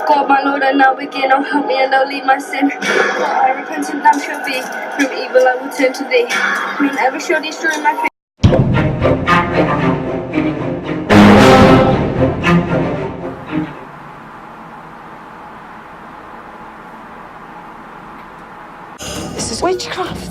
God, my Lord, I now begin. Oh, help me and don't leave my sin. For I repentant thou shalt be. From evil I will turn to thee. Mean ever shall destroy my faith. This is witchcraft.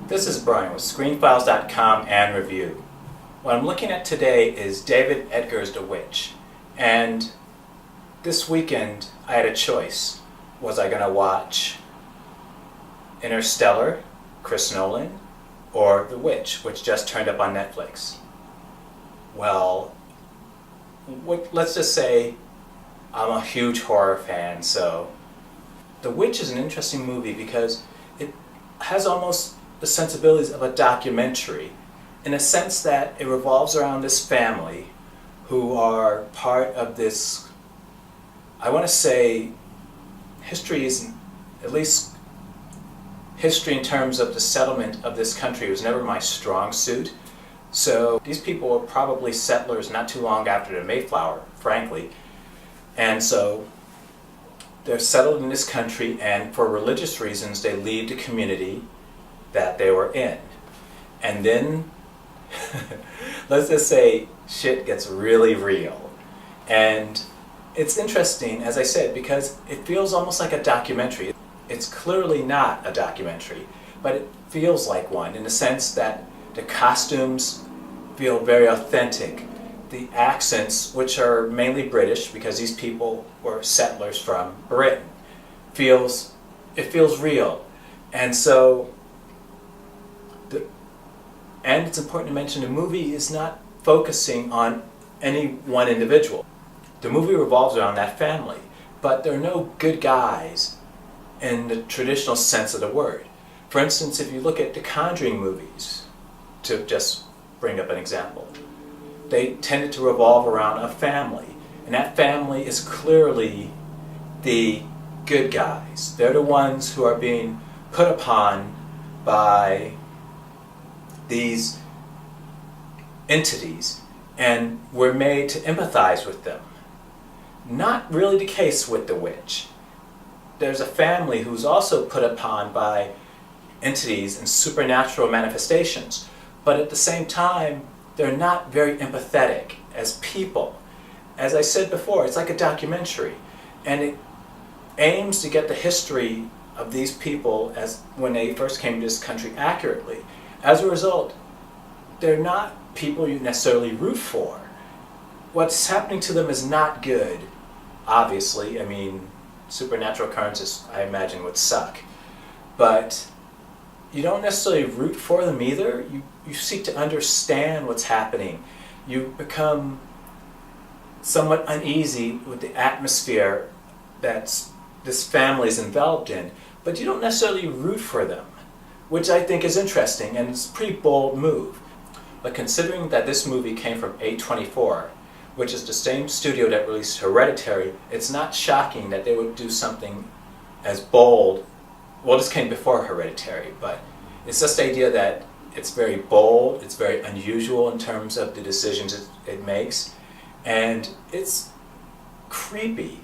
This is Brian with ScreenFiles.com and Review. What I'm looking at today is David Edgar's The Witch. And this weekend I had a choice. Was I going to watch Interstellar, Chris Nolan, or The Witch, which just turned up on Netflix? Well, let's just say I'm a huge horror fan, so The Witch is an interesting movie because it has almost the sensibilities of a documentary, in a sense that it revolves around this family who are part of this, I want to say, history isn't, at least history in terms of the settlement of this country was never my strong suit. So these people were probably settlers not too long after the Mayflower, frankly. And so they're settled in this country, and for religious reasons they leave the community that they were in. And then, let's just say, shit gets really real. And it's interesting, as I said, because it feels almost like a documentary. It's clearly not a documentary, but it feels like one in the sense that the costumes feel very authentic. The accents, which are mainly British, because these people were settlers from Britain, it feels real. And so, and it's important to mention the movie is not focusing on any one individual. The movie revolves around that family, but there are no good guys in the traditional sense of the word. For instance, if you look at the Conjuring movies, to just bring up an example, they tended to revolve around a family, and that family is clearly the good guys. They're the ones who are being put upon by these entities, and we're made to empathize with them. Not really the case with The Witch. There's a family who's also put upon by entities and supernatural manifestations, but at the same time, they're not very empathetic as people. As I said before, it's like a documentary, and it aims to get the history of these people as when they first came to this country accurately. As a result, they're not people you necessarily root for. What's happening to them is not good, obviously. I mean, supernatural occurrences, I imagine, would suck. But you don't necessarily root for them either. You seek to understand what's happening. You become somewhat uneasy with the atmosphere that this family is enveloped in, but you don't necessarily root for them, which I think is interesting, and it's a pretty bold move. But considering that this movie came from A24, which is the same studio that released Hereditary, it's not shocking that they would do something as bold. Well, this came before Hereditary, but it's just the idea that it's very bold, it's very unusual in terms of the decisions it makes, and it's creepy.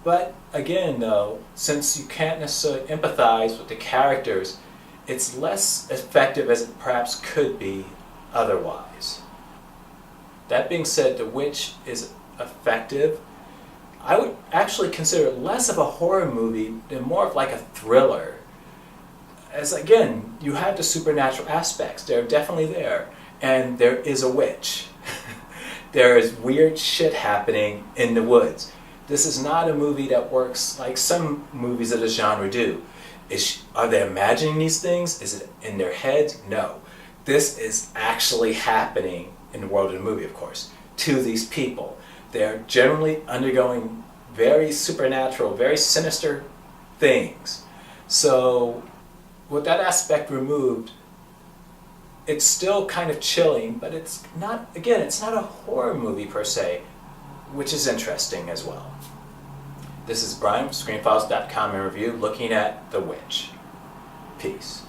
But again, though, since you can't necessarily empathize with the characters, it's less effective as it perhaps could be otherwise. That being said, The Witch is effective. I would actually consider it less of a horror movie than more of like a thriller. As again, you have the supernatural aspects, they're definitely there, and there is a witch. There is weird shit happening in the woods. This is not a movie that works like some movies of the genre do. Are they imagining these things? Is it in their heads? No. This is actually happening in the world of the movie, of course, to these people. They're generally undergoing very supernatural, very sinister things. So, with that aspect removed, it's still kind of chilling, but it's not, again, it's not a horror movie per se, which is interesting as well. This is Brian from ScreenFiles.com in review looking at The Witch. Peace.